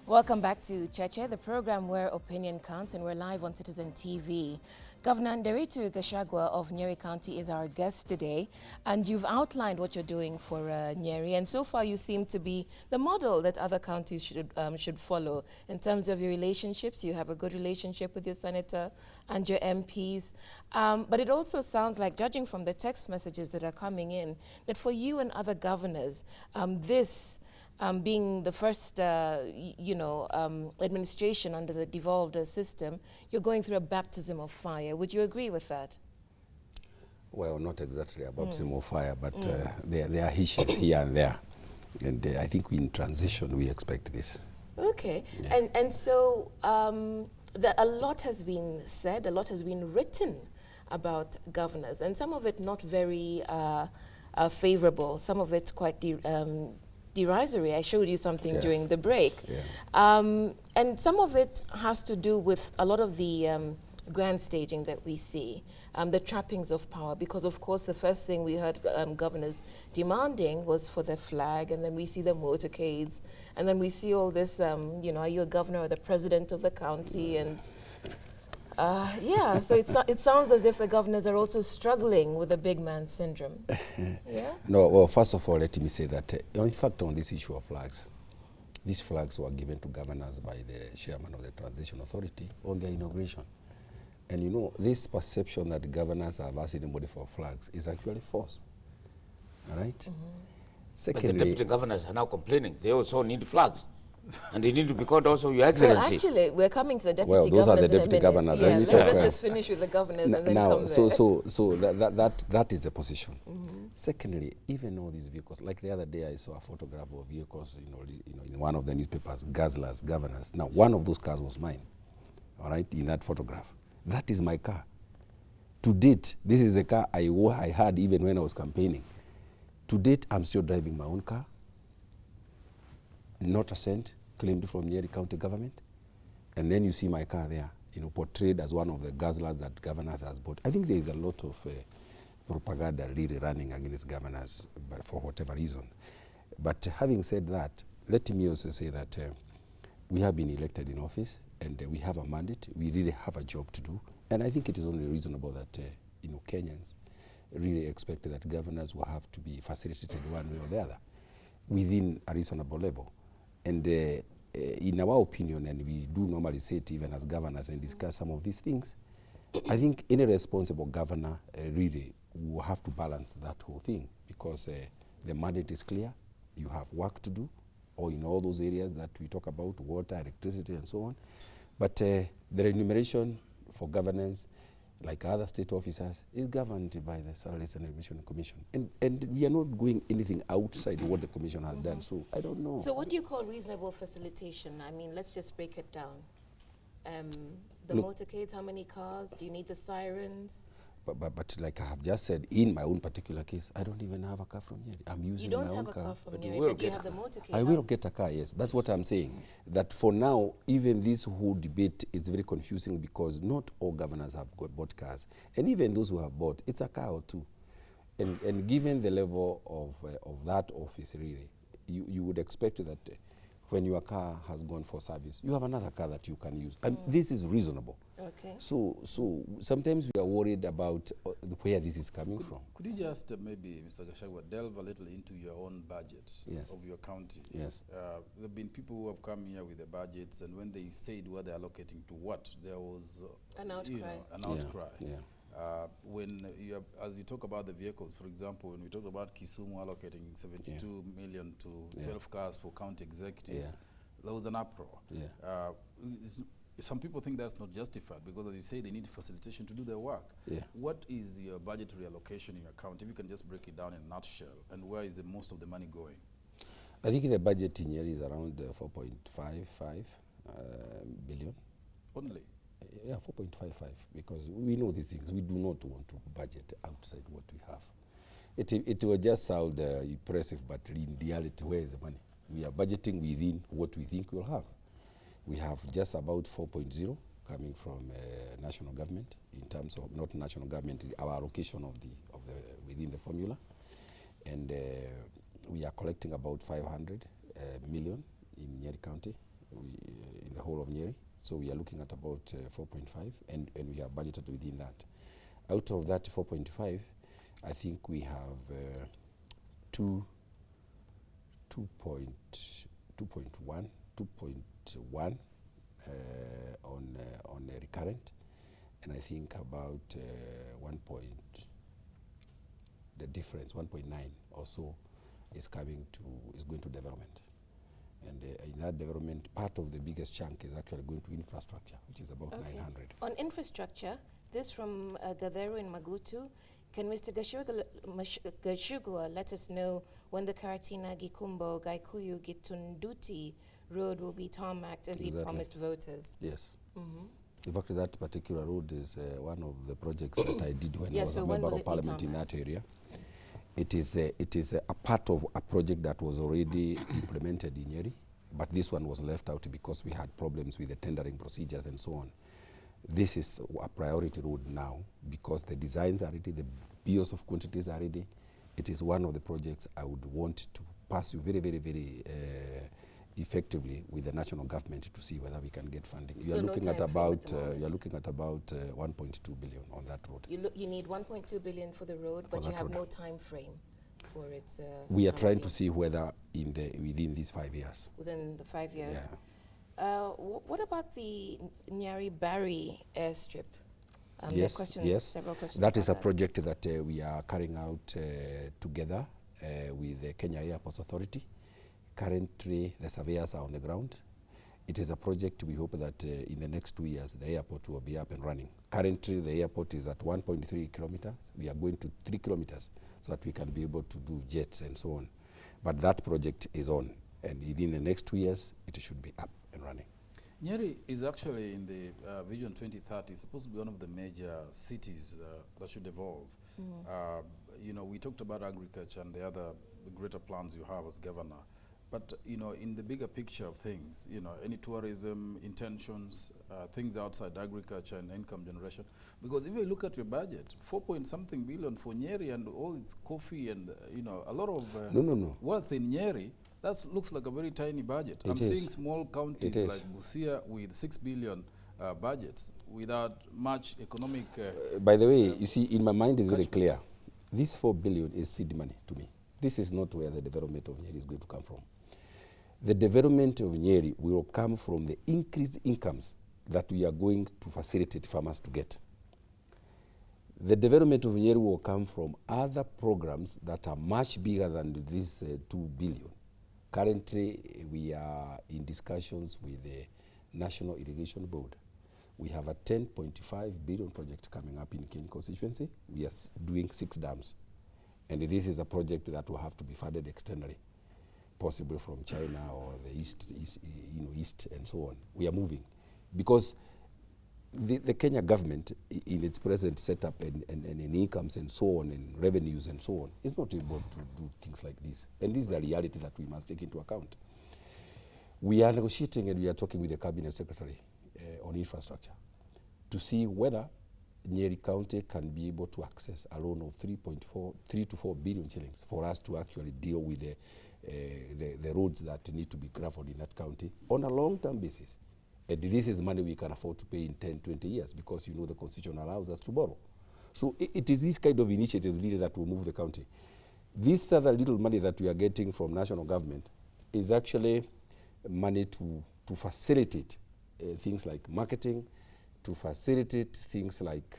Welcome back to Cheche, the program where opinion counts, and we're live on Citizen TV. Governor Nderitu Gachagua of Nyeri County is our guest today, and you've outlined what you're doing for Nyeri, and so far you seem to be the model that other counties should follow. In terms of your relationships, you have a good relationship with your senator and your MPs, but it also sounds like, judging from the text messages that are coming in, that for you and other governors, being the first, administration under the devolved system, you're going through a baptism of fire. Would you agree with that? Well, not exactly a baptism of fire, but there are issues here and there. And I think in transition, we expect this. Okay. Yeah. And so a lot has been said, a lot has been written about governors, and some of it not very favorable, some of it quite derisory. I showed you something during the break. Yeah. And some of it has to do with a lot of the grand staging that we see, the trappings of power, because of course the first thing we heard governors demanding was for the flag, and then we see the motorcades, and then we see all this, are you a governor or the president of the county? And so it sounds as if the governors are also struggling with the big man syndrome. Yeah? No, well, first of all, let me say that, in fact, on this issue of flags, these flags were given to governors by the chairman of the Transition Authority on their inauguration. And this perception that governors have asked anybody for flags is actually false. All right? Mm-hmm. Secondly, but the deputy governors are now complaining. They also need flags. And they need to be called also Your Excellency. Well, actually, we're coming to the deputy governors. Well, those are the deputy governors. Yeah, let's just finish with the governors and then come so that is the position. Mm-hmm. Secondly, even all these vehicles, like the other day I saw a photograph of vehicles, in one of the newspapers, guzzlers, governors. Now, one of those cars was mine, all right, in that photograph. That is my car. To date, this is the car I had even when I was campaigning. To date, I'm still driving my own car. Not a cent claimed from Nyeri County government. And then you see my car there, portrayed as one of the guzzlers that governors has bought. I think there is a lot of propaganda really running against governors, but for whatever reason. But having said that, let me also say that we have been elected in office, and we have a mandate. We really have a job to do. And I think it is only reasonable that, Kenyans really expect that governors will have to be facilitated one way or the other within a reasonable level. And in our opinion, and we do normally say it even as governors and discuss some of these things, I think any responsible governor really will have to balance that whole thing, because the mandate is clear. You have work to do, or in all those areas that we talk about, water, electricity, and so on. But the remuneration for governors, like other state officers, is governed by the Salaries and Remuneration Commission. And we are not going anything outside what the commission has done, so I don't know. So what do you call reasonable facilitation? I mean, let's just break it down. The motorcades, how many cars? Do you need the sirens? But like I have just said, in my own particular case, I don't even have a car from here. I'm using my own car. You don't have a car from here, but you have the motorcade. I will get a car, yes. That's what I'm saying. That for now, even this whole debate is very confusing, because not all governors have bought cars. And even those who have bought, it's a car or two. And given the level of that office, really, you would expect that when your car has gone for service, you have another car that you can use. And this is reasonable. Okay. So sometimes we are worried about where this is coming from. Could you just maybe, Mr. Gachagua, delve a little into your own budget of your county? Yes. There have been people who have come here with the budgets, and when they said what they're allocating to what, there was an outcry. An outcry. Yeah. When as you talk about the vehicles, for example, when we talk about Kisumu allocating 72 million to 12 cars for county executives, there was an uproar. Yeah. Some people think that's not justified, because, as you say, they need facilitation to do their work. Yeah. What is your budget reallocation in your county? If you can just break it down in a nutshell, and where is the most of the money going? I think the budget in here is around 4.55 billion. Only? Yeah, 4.55, because we know these things. We do not want to budget outside what we have. It will just sound impressive, but in reality, where is the money? We are budgeting within what we think we'll have. We have just about 4.0 coming from national government, in terms of not national government, our allocation of the within the formula, and we are collecting about 500 million in Nyeri County in the whole of Nyeri. So we are looking at about 4.5, and we have budgeted within that. Out of that 4.5, I think we have 2.1 on recurrent, and I think about the difference 1.9 or so is going to development. And in that development, part of the biggest chunk is actually going to infrastructure, which is about 900. On infrastructure, this from Gatheru in Magutu. Can Mr. Gachagua let us know when the Karatina, Gikumbo, Gaikuyu, Gitunduti road will be tarmacked as he promised voters? Yes. In fact, that particular road is one of the projects that I did when I was a member of parliament in that area. It is a part of a project that was already implemented in Nyeri, but this one was left out because we had problems with the tendering procedures and so on. This is a priority road now because the designs are ready, the bios of quantities are ready. It is one of the projects I would want to pursue very, very, very effectively with the national government to see whether we can get funding. You are looking at about 1.2 billion on that road. You need 1.2 billion for the road, but you have no time frame for its. We are trying to see whether within these 5 years. Within the 5 years. Yeah. What about the Nyeri-Barry airstrip? Yes, several questions. That is a project that we are carrying out together with the Kenya Airports Authority. Currently, the surveyors are on the ground. It is a project we hope that in the next 2 years, the airport will be up and running. Currently, the airport is at 1.3 kilometers. We are going to 3 kilometers so that we can be able to do jets and so on. But that project is on, and within the next 2 years, it should be up and running. Nyeri is actually in the Vision 2030. It's supposed to be one of the major cities that should evolve. You know, we talked about agriculture and the other greater plans you have as governor. But, you know, in the bigger picture of things, you know, any tourism intentions, things outside agriculture and income generation. Because if you look at your budget, 4-point-something billion for Nyeri and all its coffee and, you know, a lot of wealth in Nyeri, that looks like a very tiny budget. I'm seeing small counties like Busia with 6 billion budgets without much economic... By the way, you see, in my mind is very clear. This 4 billion is seed money to me. This is not where the development of Nyeri is going to come from. The development of Nyeri will come from the increased incomes that we are going to facilitate farmers to get. The development of Nyeri will come from other programs that are much bigger than this 2 billion. Currently, we are in discussions with the National Irrigation Board. We have a 10.5 billion project coming up in Ken constituency. We are doing 6 dams. And this is a project that will have to be funded externally, possibly from China or the East and so on. We are moving because the Kenya government, in its present setup and in incomes and so on, and revenues and so on, is not able to do things like this. And this is a reality that we must take into account. We are negotiating and we are talking with the Cabinet Secretary on infrastructure to see whether Nyeri County can be able to access a loan of 3 to 4 billion shillings for us to actually deal with the roads that need to be gravelled in that county on a long-term basis. And this is money we can afford to pay in 10, 20 years because, you know, the Constitution allows us to borrow. So it is this kind of initiative really that will move the county. This other little money that we are getting from national government is actually money to facilitate things like marketing, to facilitate things like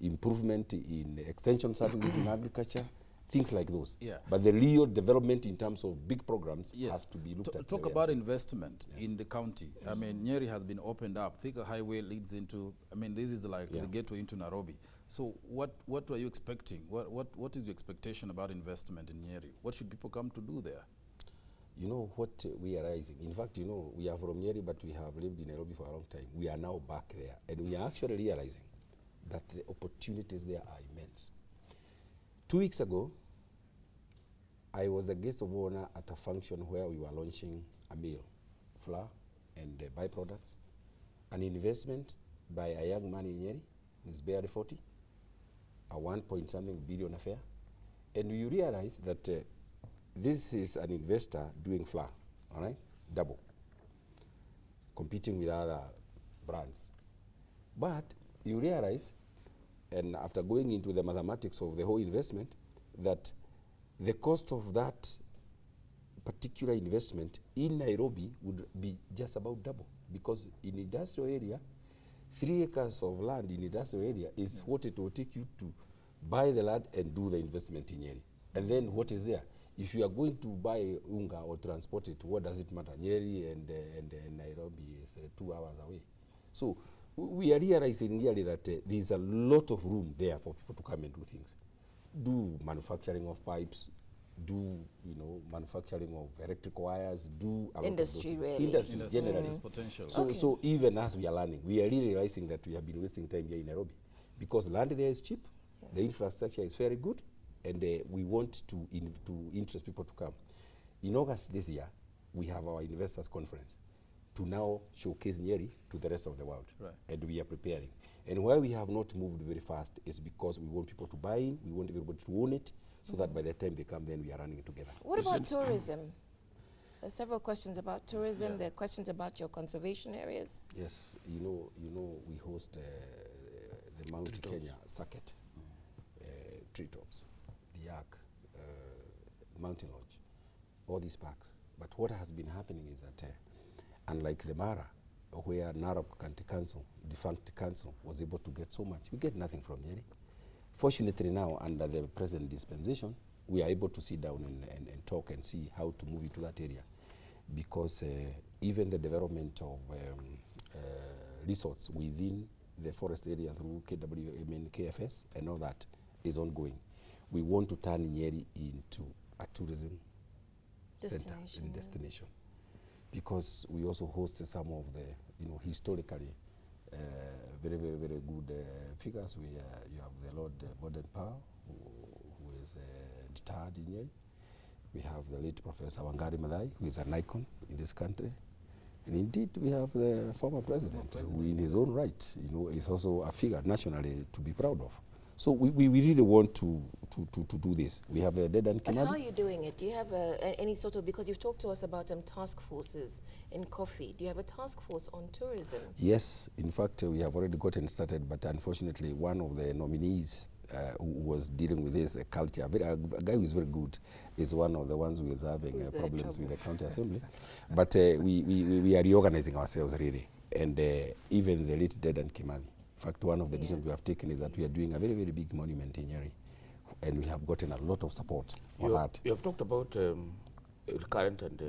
improvement in extension services in agriculture, things like those. Yeah. But the real development in terms of big programs has to be looked at. Talk about investment in the county. I mean, Nyeri has been opened up. Thika Highway leads into, I mean, this is like the gateway into Nairobi. So what are you expecting? What is your expectation about investment in Nyeri? What should people come to do there? You know what we are rising. In fact, you know, we are from Nyeri, but we have lived in Nairobi for a long time. We are now back there, and we are actually realizing that the opportunities there are immense. 2 weeks ago, I was the guest of honor at a function where we were launching a mill, flour and byproducts, an investment by a young man in Nyeri, who is barely 40, a 1-point-something billion affair, and we realized that this is an investor doing flour, all right, double. competing with other brands. But you realize, and after going into the mathematics of the whole investment, that the cost of that particular investment in Nairobi would be just about double, because in industrial area, 3 acres of land in industrial area is what it will take you to buy the land and do the investment in Nyeri. And then what is there? If you are going to buy unga or transport it, what does it matter? Nyeri and Nairobi is 2 hours away. So we are realizing really that there is a lot of room there for people to come and do things. Do manufacturing of pipes, do manufacturing of electric wires, do a industry, lot of really. Industry generally. There's potential. So, so even as we are learning, we are really realizing that we have been wasting time here in Nairobi, because land there is cheap, the infrastructure is very good, and we want to interest people to come. In August this year, we have our investors conference to now showcase Nyeri to the rest of the world, and we are preparing. And why we have not moved very fast is because we want people to buy in, we want everybody to own it, so that by the time they come, then we are running together. What about tourism? There's several questions about tourism. There are questions about your conservation areas. Yes, you know, we host the Mount Kenya circuit, treetops, the Ark, Mountain Lodge, all these parks. But what has been happening is that, unlike the Mara, where Narok County Council, defunct council, was able to get so much, we get nothing from Nyeri. Fortunately now, under the present dispensation, we are able to sit down and talk and see how to move into that area, because even the development of resorts within the forest area through KWM and KFS and all that is ongoing. We want to turn Nyeri into a tourism center and destination, because we also host some of the historically very good figures. You have the Lord Modern Power, who is retired in Nyeri. We have the late Professor Wangari Maathai, who is an icon in this country. And indeed, we have the former president, who in his own right, is also a figure nationally to be proud of. So we really want to do this. We have a Dedan Kimathi. But how are you doing it? Do you have any sort of, because you've talked to us about task forces in coffee. Do you have a task force on tourism? Yes, in fact, we have already gotten started, but unfortunately, one of the nominees who was dealing with this culture, a guy who is very good, is one of the ones who is having problems with the county assembly. But we are reorganizing ourselves really, and even the late Dedan Kimathi. In fact, one of the decisions we have taken is that we are doing a very big monument in Nyeri, and we have gotten a lot of support for that. You have talked about recurrent and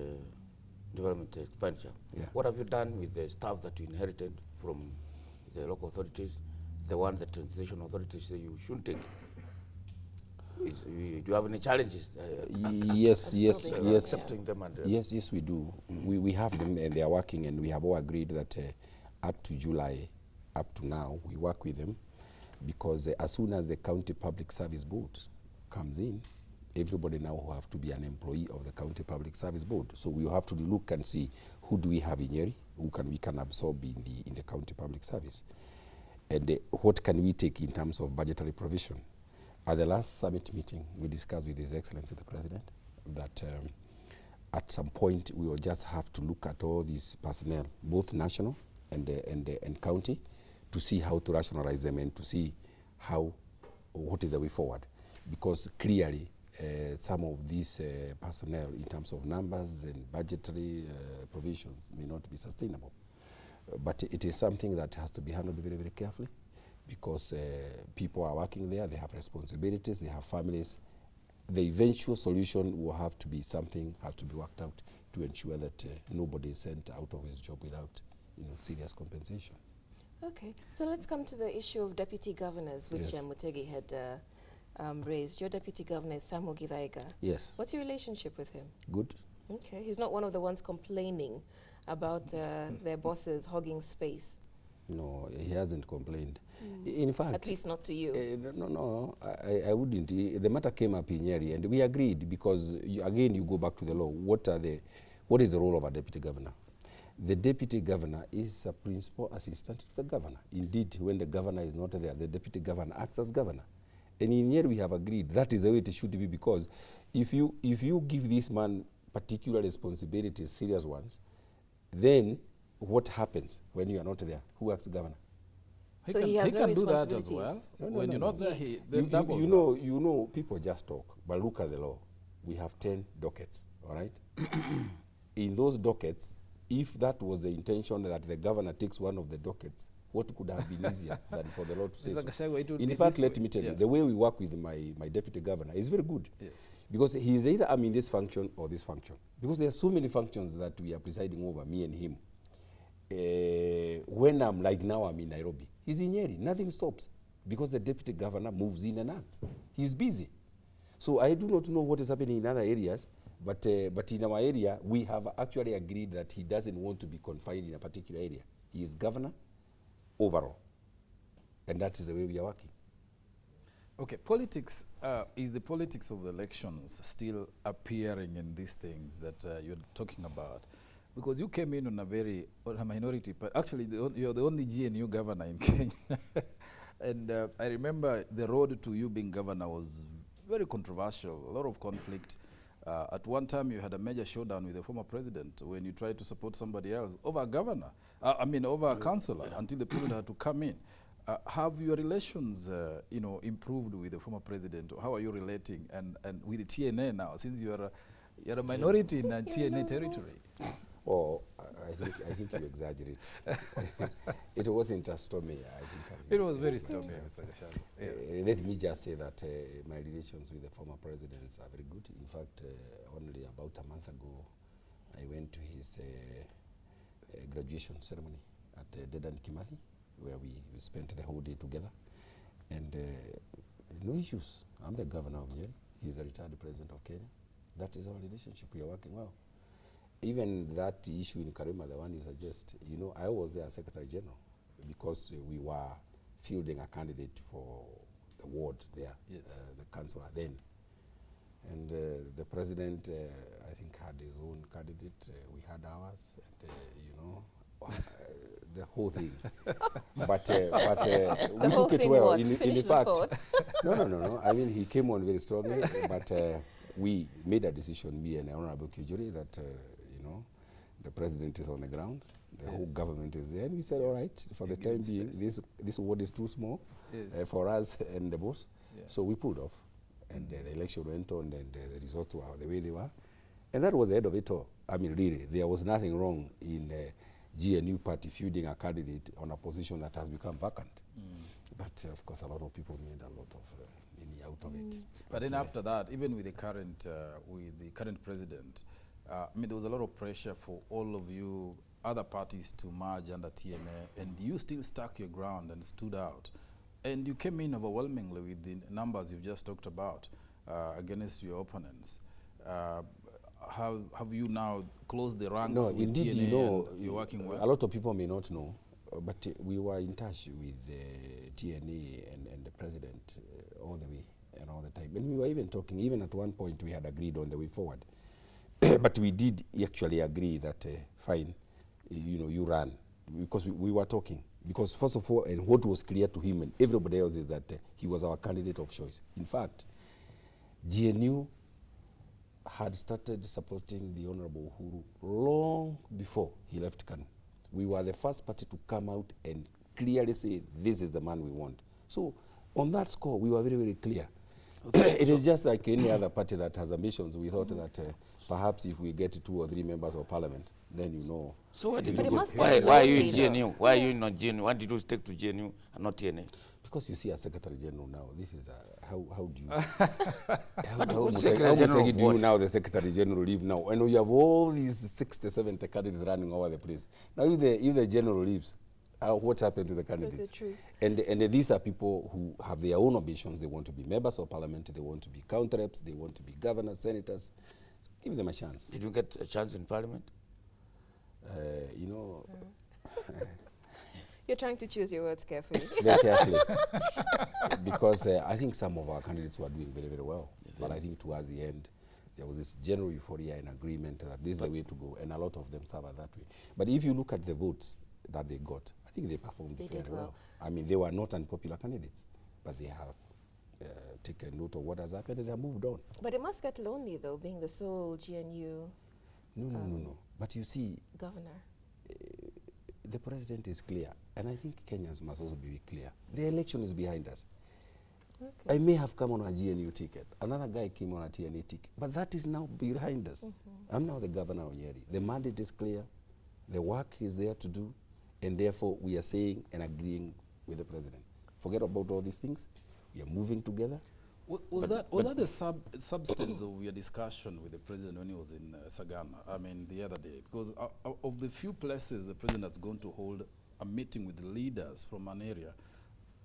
development expenditure. Yeah. What have you done with the staff that you inherited from the local authorities, the one that transition authorities say you shouldn't take? Do you have any challenges? Yes. Accepting them and yes, we do. We have them, and they are working, and we have all agreed that up to July, up to now, we work with them, because as soon as the County Public Service Board comes in, everybody now will have to be an employee of the County Public Service Board. So we have to look and see who do we have in Nyeri, who we can absorb in the County Public Service, and what can we take in terms of budgetary provision. At the last summit meeting, we discussed with His Excellency the President that at some point we will just have to look at all these personnel, both national and county, to see how to rationalize them and to see what is the way forward. Because clearly some of these personnel in terms of numbers and budgetary provisions may not be sustainable. But it is something that has to be handled very carefully, because people are working there, they have responsibilities, they have families. The eventual solution will have to be something, has to be worked out to ensure that nobody is sent out of his job without serious compensation. Okay, so let's come to the issue of deputy governors, which Mutegi had raised. Your deputy governor is Samuel Githaiga. Yes. What's your relationship with him? Good. Okay, he's not one of the ones complaining about their bosses hogging space. No, he hasn't complained. In fact, at least not to you. No, I wouldn't. The matter came up in Nyeri, and we agreed, because again you go back to the law. What is the role of a deputy governor? The deputy governor is a principal assistant to the governor. Indeed, when the governor is not there, the deputy governor acts as governor. And in here we have agreed that is the way it should be, because if you give this man particular responsibilities, serious ones, then what happens when you are not there? Who acts governor? He So can, he has no can do that as responsibilities. well. No, When no, you're no. not there, he then You doubles know, up. you know, people just talk, but look at the law. We have 10 dockets, all right? In those dockets, if that was the intention that the governor takes one of the dockets, what could have been easier than for the law to say Mr. so? Gachagua, it would In be fact, this let way. me tell Yeah. you, the way we work with my deputy governor is very good. Yes. Because he is either I'm in this function or this function. Because there are so many functions that we are presiding over, me and him. When I'm like now, I'm in Nairobi. He's in Nyeri. Nothing stops because the deputy governor moves in and out. He's busy. So I do not know what is happening in other areas, but in our area, we have actually agreed that he doesn't want to be confined in a particular area. He is governor overall. And that is the way we are working. Okay, politics, is the politics of the elections still appearing in these things that you're talking about? Because you came in on a minority, but actually you're the only GNU governor in Kenya. And I remember the road to you being governor was very controversial, a lot of conflict. At one time you had a major showdown with the former president when you tried to support somebody else over a governor, over a councillor, until the president had to come in. Have your relations, improved with the former president? How are you relating and with the TNA now, since you're a minority in TNA territory? Oh, I think you exaggerate. It wasn't a stormy, I think. As It you was say, very but, stormy, Mr. Gachagua. let me just say that my relations with the former presidents are very good. In fact, only about a month ago, I went to his graduation ceremony at Debunking, where we spent the whole day together. And no issues. I'm the governor of Nyeri. He's the retired president of Kenya. That is our relationship. We are working well. Even that issue in Karima, the one you suggest, I was there as Secretary General because we were fielding a candidate for the ward there, Yes. the councillor then. And the president, I think, had his own candidate. We had ours, and, the whole thing. but we whole took it thing well. what? In Finish the fact, thought. no. I mean, he came on very strongly, but we made a decision, me and Honorable Kijuri, that, the president is on the ground, the whole government is there, and we said, all right, for the time being, this ward is too small for us and the boss. Yeah. So we pulled off, and the election went on, and the results were the way they were. And that was the end of it all. I mean, really, there was nothing wrong in the GNU party fielding a candidate on a position that has become vacant. But of course, a lot of people made a lot of money out of it. But then after that, even with the current president, there was a lot of pressure for all of you other parties to merge under TNA, and you still stuck your ground and stood out. And you came in overwhelmingly with the numbers you've just talked about against your opponents. Have you now closed the ranks No, with indeed, TNA and you're working well? a lot of people may not know, but we were in touch with the TNA and the president all the way and all the time. And we were even talking, even at one point we had agreed on the way forward. But we did actually agree that, fine, you run. Because we were talking. Because first of all, and what was clear to him and everybody else is that he was our candidate of choice. In fact, GNU had started supporting the Honorable Uhuru long before he left KANU. We were the first party to come out and clearly say, this is the man we want. So on that score, we were very, very clear. It is just like any other party that has ambitions. We thought that perhaps if we get 2 or 3 members of parliament, then So why did But you it go? must Why be are you in lonely, though. GNU? Why are you not GNU? Why did you stick to GNU and not TNA? Because you see, as Secretary General now, this is how do you what's Secretary how General do of you what? now the Secretary General leave now, and we have all these 60, 70 candidates running over the place. Now, if the general leaves, what happened to the candidates? the truth. And these are people who have their own ambitions. They want to be members of parliament. They want to be county reps. They want to be governors, senators. So give them a chance. Did you get a chance in parliament? You're trying to choose your words carefully. Very carefully. Because I think some of our candidates were doing very, very well. But I think towards the end, there was this general euphoria and agreement that this is the way to go, and a lot of them suffered that way. But if you look at the votes that they got, I think they performed They very did well. well. I mean, they were not unpopular candidates, but they have taken note of what has happened and they have moved on. But it must get lonely, though, being the sole GNU No. But you see, governor. the president is clear, and I think Kenyans must also be clear. The election is behind us. Okay. I may have come on a GNU ticket. Another guy came on a TNA ticket. But that is now behind us. I'm now the governor of Nyeri. The mandate is clear. The work is there to do. And therefore, we are saying and agreeing with the president. Forget about all these things. We are moving together. Was that the substance of your discussion with the president when he was in Sagana, I mean, the other day? Because of the few places the president has gone to hold a meeting with the leaders from an area,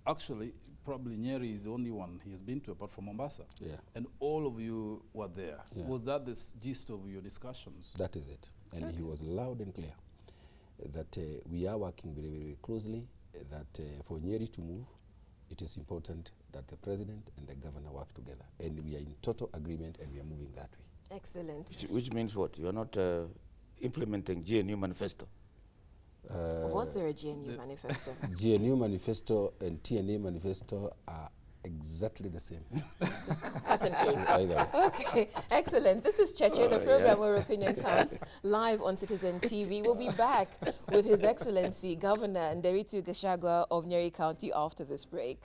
actually, probably Nyeri is the only one he has been to apart from Mombasa. Yeah. And all of you were there. Yeah. Was that the gist of your discussions? That is it. And he was loud and clear that we are working very, very closely, that for Nyeri to move, it is important that the president and the governor work together. And we are in total agreement and we are moving that way. Excellent. Which means what? You are not implementing GNU manifesto? Was there a GNU manifesto? GNU manifesto and TNA manifesto are exactly the same. Cut and paste. Either way. Okay, excellent. This is Cheche, the program where opinion counts, live on Citizen TV. We'll be back with His Excellency Governor Nderitu Gachagua of Nyeri County after this break.